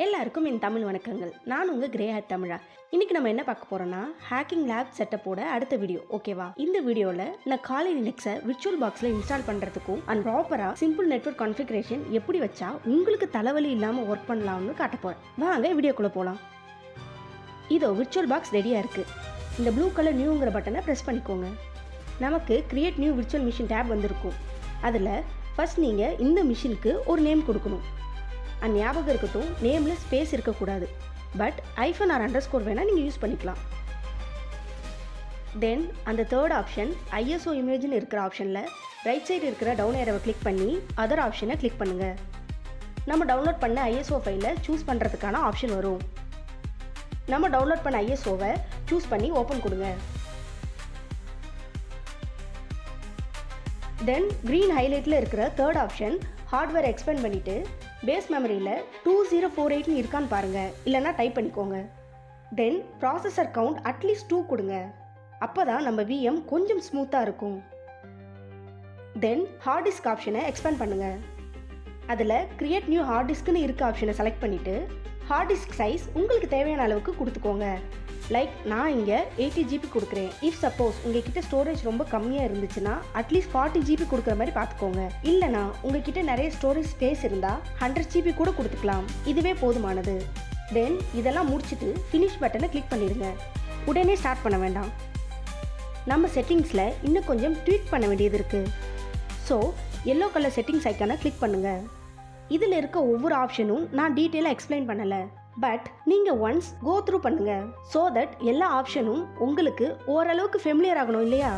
எல்லாருக்கும் என் தமிழ் வணக்கங்கள். நான் உங்கள் கிரே ஹேட் தமிழா. இன்னைக்கு நம்ம என்ன பார்க்க போறோம்னா ஹேக்கிங் லேப் செட்டப்போட அடுத்த வீடியோ. ஓகேவா? இந்த வீடியோவில் நான் காலை லினக்ஸை விர்ச்சுவல் பாக்ஸில் இன்ஸ்டால் பண்ணுறதுக்கும் அண்ட் ப்ராப்பராக சிம்பிள் நெட்வொர்க் கான்ஃபிகரேஷன் எப்படி வச்சா உங்களுக்கு தலைவலி இல்லாமல் ஒர்க் பண்ணலாம்னு காட்ட போகிறேன். வாங்க வீடியோக்குள்ளே போகலாம். இதோ விர்ச்சுவல் பாக்ஸ் ரெடியாக இருக்குது. இந்த ப்ளூ கலர் நியூங்கிற பட்டனை ப்ரெஸ் பண்ணிக்கோங்க. நமக்கு create new virtual machine tab வந்திருக்கும். அதில் ஃபர்ஸ்ட் நீங்கள் இந்த மிஷினுக்கு ஒரு நேம் கொடுக்கணும். அண்ட் ஞாபகம் இருக்கட்டும், நேமில் ஸ்பேஸ் இருக்கக்கூடாது. பட் ஐஃபன் ஆர் அண்டர்ஸ்கோர் வேணால் நீங்கள் யூஸ் பண்ணிக்கலாம். தென் அந்த தேர்ட் ஆப்ஷன் ஐஎஸ்ஓ இமேஜ்னு இருக்கிற ஆப்ஷனில் ரைட் சைடு இருக்கிற டவுன் ஏரோவை கிளிக் பண்ணி அதர் ஆப்ஷனை கிளிக் பண்ணுங்கள். நம்ம டவுன்லோட் பண்ண ஐஎஸ்ஓ ஃபைலை சூஸ் பண்ணுறதுக்கான ஆப்ஷன் வரும். நம்ம டவுன்லோட் பண்ண ஐஎஸ்ஓவை சூஸ் பண்ணி ஓப்பன் கொடுங்க. தென் க்ரீன் ஹைலைட்டில் இருக்கிற தேர்ட் ஆப்ஷன் ஹார்ட்வேர் எக்ஸ்பேண்ட் பண்ணிவிட்டு பேஸ் மெமரியில் 2048 இருக்கான்னு பாருங்கள், இல்லைனா டைப் பண்ணிக்கோங்க. தென் ப்ராசஸர் கவுண்ட் அட்லீஸ்ட் 2 கொடுங்க. அப்போ தான் நம்ம விஎம் கொஞ்சம் ஸ்மூத்தாக இருக்கும். தென் ஹார்ட் டிஸ்க் ஆப்ஷனை எக்ஸ்பேண்ட் பண்ணுங்கள். அதில் கிரியேட் நியூ ஹார்ட் டிஸ்க்னு இருக்க ஆப்ஷனை செலக்ட் பண்ணிவிட்டு ஹார்ட் டிஸ்க் சைஸ் உங்களுக்கு தேவையான அளவுக்கு கொடுத்துக்கோங்க. லைக் நான் இங்கே 80 GB கொடுக்குறேன். இஃப் சப்போஸ் உங்ககிட்ட ஸ்டோரேஜ் ரொம்ப கம்மியாக இருந்துச்சுன்னா அட்லீஸ்ட் 40 GB கொடுக்குற மாதிரி பார்த்துக்கோங்க. இல்லைனா உங்ககிட்ட நிறைய ஸ்டோரேஜ் ஸ்பேஸ் இருந்தால் 100 GB கூட கொடுத்துக்கலாம். இதுவே போதுமானது. தென் இதெல்லாம் முடிச்சுட்டு ஃபினிஷ் பட்டனை கிளிக் பண்ணிடுங்க. உடனே ஸ்டார்ட் பண்ண வேண்டாம். நம்ம செட்டிங்ஸில் இன்னும் கொஞ்சம் ட்வீட் பண்ண வேண்டியது இருக்குது. ஸோ எல்லோ கலர் செட்டிங்ஸ் ஐக்கானை கிளிக் பண்ணுங்கள். இதில் இருக்க ஒவ்வொரு ஆப்ஷனும் நான் டீட்டெயிலாக எக்ஸ்பிளைன் பண்ணலை. பட் நீங்கள் ஒன்ஸ் கோ த்ரூ பண்ணுங்க. ஸோ தட் எல்லா ஆப்ஷனும் உங்களுக்கு ஓரளவுக்கு ஃபெமிலியர் ஆகணும் இல்லையா?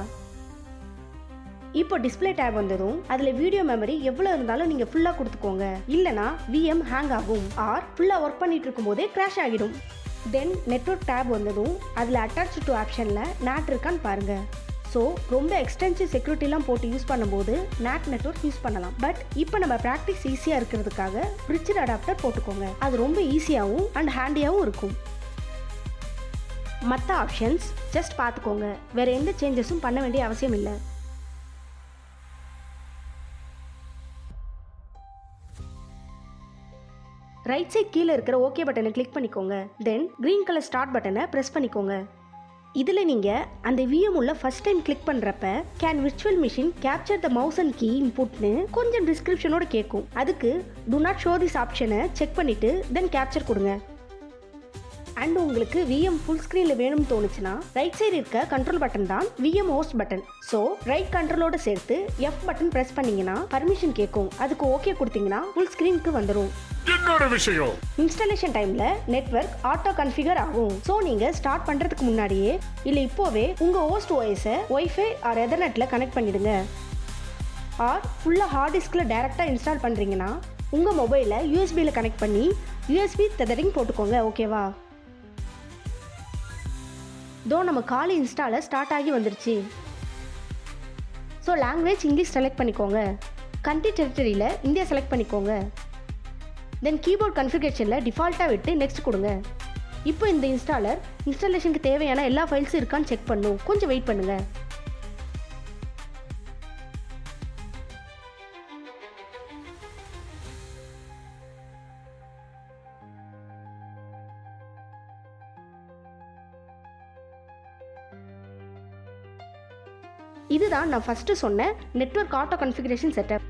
இப்போ டிஸ்பிளே டேப் வந்ததும் அதில் வீடியோ மெமரி எவ்வளோ இருந்தாலும் நீங்கள் ஃபுல்லாக கொடுத்துக்கோங்க. இல்லைனா விஎம் ஹேங் ஆகும் ஆர் ஃபுல்லாக ஒர்க் பண்ணிட்டு இருக்கும் போதே கிராஷ் ஆகிடும். தென் நெட்வொர்க் டேப் வந்ததும் அதில் அட்டாச் டு ஆப்ஷனில் நேட் இருக்கான்னு பாருங்கள். ஸோ ரொம்ப எக்ஸ்டென்சிவ் செக்யூரிட்டிலாம் போட்டு யூஸ் பண்ணும்போது நேட் நெட்வொர்க் யூஸ் பண்ணலாம். பட் இப்போ நம்ம ப்ராக்டிஸ் ஈஸியாக இருக்கிறதுக்காக பிரிட்ஜ் அடாப்டர் போட்டுக்கோங்க. அது ரொம்ப ஈஸியாகவும் அண்ட் ஹேண்டியாகவும் இருக்கும். மற்ற ஆப்ஷன்ஸ் ஜஸ்ட் பார்த்துக்கோங்க. வேறு எந்த சேஞ்சஸும் பண்ண வேண்டிய அவசியம் இல்லை. ரைட் சைட் கீழே இருக்கிற ஓகே பட்டனை கிளிக் பண்ணிக்கோங்க. தென் க்ரீன் கலர் ஸ்டார்ட் பட்டனை ப்ரெஸ் பண்ணிக்கோங்க. இதில் நீங்கள் அந்த விஎம் உள்ள ஃபர்ஸ்ட் டைம் கிளிக் பண்ணுறப்ப can virtual machine capture the mouse and key இன்புட்னு கொஞ்சம் டிஸ்கிரிப்ஷனோட கேட்கும். அதுக்கு டு நாட் ஷோ திஸ் ஆப்ஷனை செக் பண்ணிவிட்டு தென் கேப்சர் கொடுங்க. அண்ட் உங்களுக்கு விஎம் ஃபுல் ஸ்க்ரீனில் வேணும்னு தோணுச்சுன்னா ரைட் சைடு இருக்க கண்ட்ரோல் பட்டன் தான் VM host button. So right கண்ட்ரோலோட சேர்த்து எஃப் பட்டன் ப்ரெஸ் பண்ணீங்கன்னா பர்மிஷன் கேட்கும். அதுக்கு ஓகே கொடுத்தீங்கன்னா ஃபுல் ஸ்க்ரீனுக்கு வந்துடும். இன்னொரு விஷயம், இன்ஸ்டாலேஷன் டைம்ல நெட்வொர்க் ஆட்டோ கன்ஃபிகர் ஆகும். ஸோ நீங்க ஸ்டார்ட் பண்றதுக்கு முன்னாடியே இல்ல இப்போவே உங்க ஹோஸ்ட் ஓஎஸை ஒய்ஃபை ஆர் எதர்நெட்ல கனெக்ட் பண்ணிடுங்க. ஆர் ஃபுல்லா ஹார்ட் டிஸ்க்ல டைரக்டா இன்ஸ்டால் பண்றீங்கன்னா உங்க மொபைலை யூஎஸ்பியில கனெக்ட் பண்ணி யூஎஸ்பி தெதரிங் போட்டுக்கோங்க. ஓகேவா? தோ நம்ம காலி இன்ஸ்டால ஸ்டார்ட் ஆகி வந்துருச்சு. ஸோ லாங்குவேஜ் இங்கிலீஷ் செலக்ட் பண்ணிக்கோங்க. கண்ட்ரி டெரிட்டரியில் இந்தியா செலக்ட் பண்ணிக்கோங்க. தென் கீபோர்ட் கன்ஃபிகரேஷனில் டிஃபால்ட்டாக விட்டு நெக்ஸ்ட் கொடுங்க. இப்போ இந்த இன்ஸ்டாலேஷனுக்கு தேவையான எல்லா ஃபைல்ஸும் இருக்கான்னு செக் பண்ணும். கொஞ்சம் வெயிட் பண்ணுங்கள். இதுதான் நான் ஃபஸ்ட்டு சொன்ன நெட்வொர்க் ஆட்டோ கன்ஃபிகரேஷன் செட்டப்.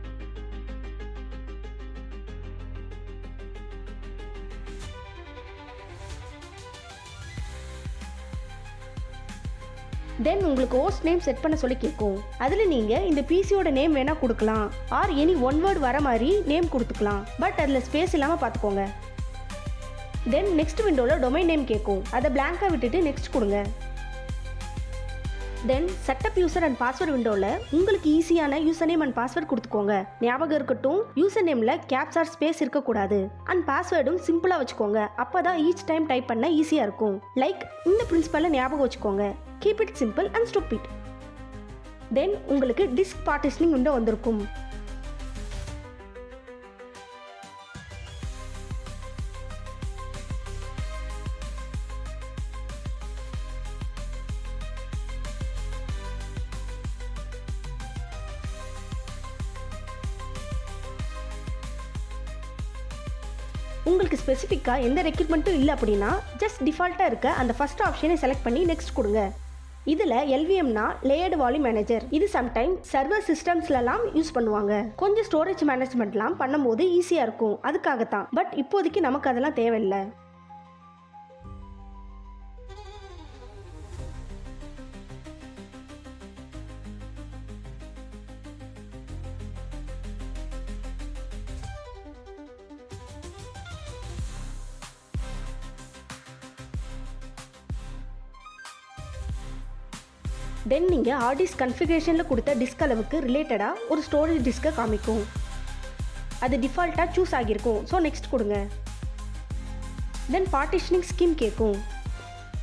தென் உங்களுக்கு ஹோஸ்ட் நேம் செட் பண்ண சொல்லி கேட்கும். அதில் நீங்கள் இந்த பிசியோட நேம் வேணால் கொடுக்கலாம் ஆர் எனி ஒன் வேர்ட் வர மாதிரி நேம் கொடுத்துக்கலாம். பட் அதில் ஸ்பேஸ் இல்லாமல் பார்த்துக்கோங்க. தென் நெக்ஸ்ட் விண்டோவில் டொமைன் நேம் கேட்கும். அதை பிளாங்காக விட்டுட்டு நெக்ஸ்ட் கொடுங்க. தென் செட்டப் யூசர் அண்ட் பாஸ்வேர்ட் விண்டோவில் உங்களுக்கு ஈஸியான யூசர் நேம் அண்ட் பாஸ்வேர்ட் கொடுத்துக்கோங்க. ஞாபகம் இருக்கட்டும், யூசர் நேமில் கேப்ஸ் ஆர் ஸ்பேஸ் இருக்கக்கூடாது. அண்ட் பாஸ்வேர்டும் சிம்பிளாக வச்சுக்கோங்க. அப்போ தான் ஈச் டைம் டைப் பண்ண ஈஸியாக இருக்கும். லைக் இந்த பிரின்சிபலை ஞாபகம் வச்சுக்கோங்க. Keep it simple and stupid. Then உங்களுக்கு டிஸ்க் பார்ட்டிஷனிங் விண்டோ வந்திருக்கும். உங்களுக்கு ஸ்பெசிஃபிக்காக எந்த ரெக்யூர்மெண்ட்டும் இல்லை அப்படின்னா ஜஸ்ட் டிஃபால்ட்டாக இருக்க அந்த ஃபர்ஸ்ட் ஆப்ஷனை செலக்ட் பண்ணி நெக்ஸ்ட் கொடுங்க. இதில் எல்விஎம்னா லேயர்டு வால்யூம் மேனேஜர். இது சம்டைம் சர்வர் சிஸ்டம்ஸ்லாம் யூஸ் பண்ணுவாங்க. கொஞ்சம் ஸ்டோரேஜ் மேனேஜ்மெண்ட்லாம் பண்ணும்போது ஈஸியாக இருக்கும், அதுக்காகத்தான். பட் இப்போதைக்கு நமக்கு அதெல்லாம் தேவையில்லை. தென் நீங்கள் ஹார்ட் டிஸ்க் கன்ஃபிகரேஷனில் கொடுத்த டிஸ்க் அளவுக்கு ரிலேட்டடாக ஒரு ஸ்டோரேஜ் டிஸ்க்கை காமிக்கும். அது டிஃபால்ட்டாக சூஸ் ஆகியிருக்கும். ஸோ நெக்ஸ்ட் கொடுங்க. தென் பார்ட்டிஷனிங் ஸ்கீம் கேட்கும்.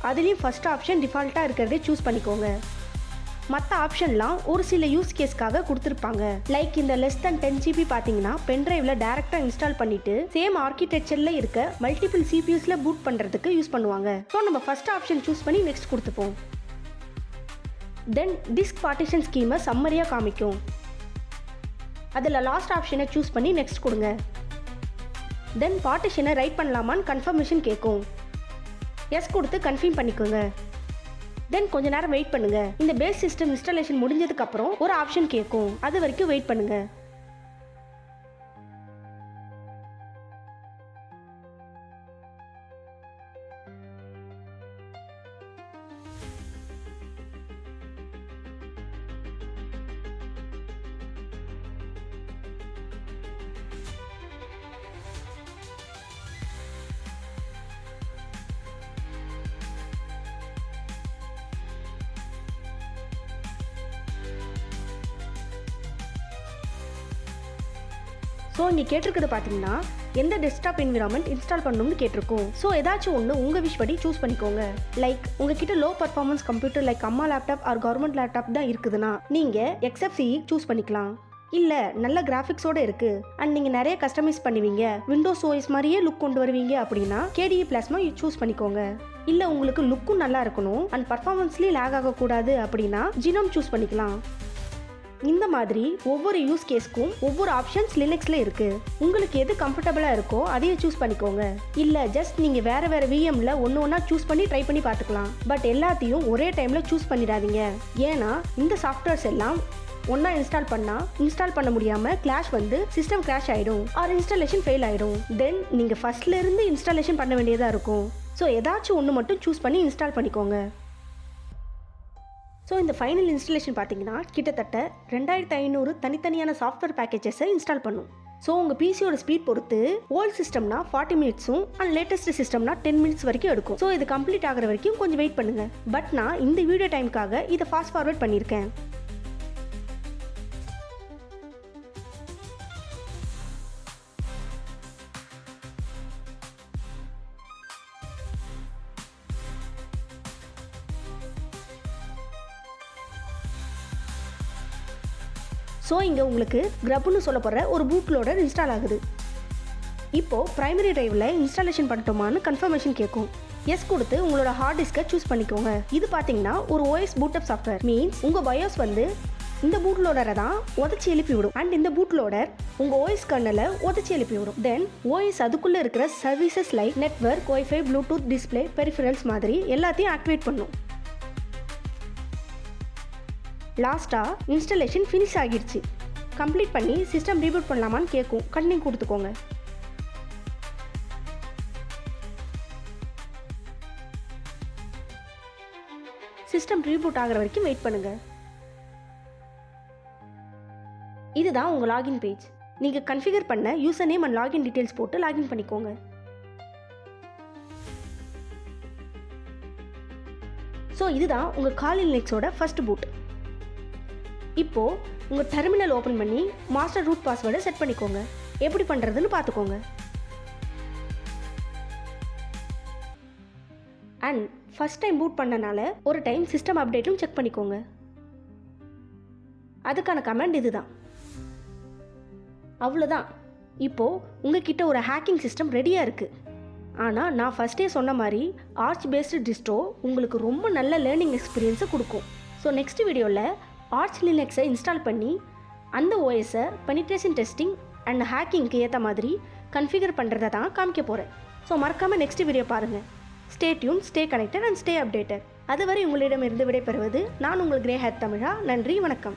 அதுலேயும் ஃபஸ்ட் ஆப்ஷன் டிஃபால்ட்டாக இருக்கிறதே சூஸ் பண்ணிக்கோங்க. மற்ற ஆப்ஷன்லாம் ஒரு சில யூஸ் கேஸ்க்காக கொடுத்துருப்பாங்க. லைக் இந்த லெஸ் தென் 10 GB பார்த்தீங்கன்னா பென்ட்ரைவில் டேரெக்டாக இன்ஸ்டால் பண்ணிவிட்டு சேம் ஆர்கிடெக்சரில் இருக்க மல்டிபிள் சிபியூஸில் பூட் பண்ணுறதுக்கு யூஸ் பண்ணுவாங்க. ஸோ நம்ம ஃபஸ்ட் ஆப்ஷன் சூஸ் பண்ணி நெக்ஸ்ட் கொடுத்துப்போம். தென் டிஸ்க் பார்ட்டிஷன் ஸ்கீமை சம்மரியாக காமிக்கும். அதில் லாஸ்ட் ஆப்ஷனை சூஸ் பண்ணி நெக்ஸ்ட் கொடுங்க. தென் பார்ட்டிஷனை ரைட் பண்ணலாமான்னு கன்ஃபர்மேஷன் கேட்கும். எஸ் கொடுத்து கன்ஃபார்ம் பண்ணிக்கோங்க. தென் கொஞ்ச நேரம் வெயிட் பண்ணுங்கள். இந்த பேஸ் சிஸ்டம் இன்ஸ்டாலேஷன் முடிஞ்சதுக்கப்புறம் ஒரு ஆப்ஷன் கேட்கும், அது வரைக்கும் வெயிட் பண்ணுங்கள். ஸோ இங்கே கேட்டிருக்கிறது பார்த்தீங்கன்னா எந்த டெஸ்க்டாப் என்விரான்மெண்ட் இன்ஸ்டால் பண்ணணும்னு கேட்டிருக்கோம். ஸோ ஏதாச்சும் ஒன்று உங்கள் விஷ் படி சூஸ் பண்ணிக்கோங்க. லைக் உங்ககிட்ட லோ பர்ஃபார்மன்ஸ் கம்ப்யூட்டர் லைக் அம்மா லேப்டாப் ஆர் கவர்மெண்ட் லேப்டாப் தான் இருக்குதுன்னா நீங்கள் XFCE சூஸ் பண்ணிக்கலாம். இல்லை நல்ல கிராஃபிக்ஸோடு இருக்குது அண்ட் நீங்கள் நிறைய கஸ்டமைஸ் பண்ணுவீங்க, விண்டோஸ் OS மாதிரியே லுக் கொண்டு வருவீங்க அப்படின்னா KDE Plasma சூஸ் பண்ணிக்கோங்க. இல்லை உங்களுக்கு லுக்கும் நல்லா இருக்கணும் அண்ட் பர்ஃபார்மன்ஸ்லேயும் லேக் ஆகக்கூடாது அப்படின்னா ஜினோம் சூஸ் பண்ணிக்கலாம். இந்த மாதிரி ஒவ்வொரு யூஸ் கேஸ்க்கும் ஒவ்வொரு ஆப்ஷன்ஸ் லினக்ஸில் இருக்குது. உங்களுக்கு எது கம்ஃபர்டபுளாக இருக்கோ அதையே சூஸ் பண்ணிக்கோங்க. இல்லை ஜஸ்ட் நீங்கள் வேறு வேறு VMல ஒன்றா சூஸ் பண்ணி ட்ரை பண்ணி பார்த்துக்கலாம். பட் எல்லாத்தையும் ஒரே டைமில் சூஸ் பண்ணிடாதீங்க. ஏன்னா இந்த சாஃப்ட்வேர்ஸ் எல்லாம் ஒன்றா இன்ஸ்டால் பண்ண முடியாமல் கிளாஷ் வந்து சிஸ்டம் கிராஷ் ஆகிடும் ஆர் இன்ஸ்டாலேஷன் ஃபெயில் ஆகிடும். தென் நீங்கள் ஃபஸ்ட்லேருந்து இன்ஸ்டாலேஷன் பண்ண வேண்டியதாக இருக்கும். ஸோ ஏதாச்சும் ஒன்று மட்டும் சூஸ் பண்ணி இன்ஸ்டால் பண்ணிக்கோங்க. ஸோ இந்த ஃபைனல் இன்ஸ்டாலேஷன் பார்த்தீங்கன்னா கிட்டத்தட்ட 2500 தனித்தனியான சாஃப்ட்வேர் பேக்கேஜஸை இன்ஸ்டால் பண்ணும். ஸோ உங்கள் பிசியோட ஸ்பீட் பொறுத்து ஓல்ட் சிஸ்டம்னா 40 மினிட்ஸும் அண்ட் லேட்டஸ்ட் சிஸ்டம்னா 10 மினிட்ஸ் வரைக்கும் எடுக்கும். ஸோ இது கம்ப்ளீட் ஆகிற வரைக்கும் கொஞ்சம் வெயிட் பண்ணுங்கள். பட் நான் இந்த வீடியோ டைமுக்காக இதை ஃபாஸ்ட் ஃபார்வர்ட் பண்ணியிருக்கேன். ஸோ இங்கே உங்களுக்கு கிரப்னு சொல்லப்படுற ஒரு பூட் லோடர் இன்ஸ்டால் ஆகுது. இப்போது ப்ரைமரி டிரைவில் இன்ஸ்டாலேஷன் பண்ணிட்டோமான்னு கன்ஃபர்மேஷன் கேட்கும். எஸ் கொடுத்து உங்களோட ஹார்ட் டிஸ்கை சூஸ் பண்ணிக்கோங்க. இது பார்த்தீங்கன்னா ஒரு OS பூட்டப் சாஃப்ட்வேர். மீன்ஸ் உங்கள் பயோஸ் வந்து இந்த பூட் லோடரை தான் உதச்சி எழுப்பி விடும் அண்ட் இந்த பூட் லோடர் உங்கள் OS கர்னலை உதச்சி எழுப்பி விடும். தென் OS அதுக்குள்ளே இருக்கிற services like network, wifi, Bluetooth, display, peripherals மாதிரி எல்லாத்தையும் ஆக்டிவேட் பண்ணும். லாஸ்ட்டாக இன்ஸ்டாலேஷன் ஃபினிஷ் ஆகிடுச்சு. கம்ப்ளீட் பண்ணி சிஸ்டம் ரீபூட் பண்ணலாமான்னு கேட்கும். கண்டினியூ கொடுத்துக்கோங்க. சிஸ்டம் ரீபூட் ஆகிற வரைக்கும் வெயிட் பண்ணுங்கள். இதுதான் உங்கள் லாகின் பேஜ். நீங்கள் கன்ஃபிகர் பண்ண user name and login details போட்டு லாகின் பண்ணிக்கோங்க. ஸோ இதுதான் உங்கள் காலி லினக்ஸோட ஃபர்ஸ்ட் பூட். இப்போது உங்கள் டெர்மினல் ஓப்பன் பண்ணி மாஸ்டர் ரூட் பாஸ்வேர்டை செட் பண்ணிக்கோங்க. எப்படி பண்ணுறதுன்னு பார்த்துக்கோங்க. அண்ட் ஃபஸ்ட் டைம் பூட் பண்ணனால ஒரு டைம் சிஸ்டம் அப்டேட்டும் செக் பண்ணிக்கோங்க. அதுக்கான கமெண்ட் இதுதான். அவ்வளோதான். இப்போது உங்ககிட்ட ஒரு ஹேக்கிங் சிஸ்டம் ரெடியாக இருக்குது. ஆனால் நான் ஃபஸ்ட்டே சொன்ன மாதிரி ஆர்ச் பேஸ்டு டிஸ்டோ உங்களுக்கு ரொம்ப நல்ல லேர்னிங் எக்ஸ்பீரியன்ஸை கொடுக்கும். ஸோ நெக்ஸ்ட் வீடியோவில் ஆர்ச் லினக்ஸை இன்ஸ்டால் பண்ணி அந்த OSஐ பெனிட்ரேஷன் டெஸ்டிங் அண்ட் ஹேக்கிங்க்கு ஏற்ற மாதிரி கன்ஃபிகர் பண்ணுறதை தான் காமிக்க போகிறேன். ஸோ மறக்காமல் நெக்ஸ்ட் வீடியோ பாருங்கள். Stay tune, stay connected and stay updated. அதுவரை உங்களிடமிருந்து விடைபெறுவது நான் உங்கள் கிரே ஹேட் தமிழா. நன்றி, வணக்கம்.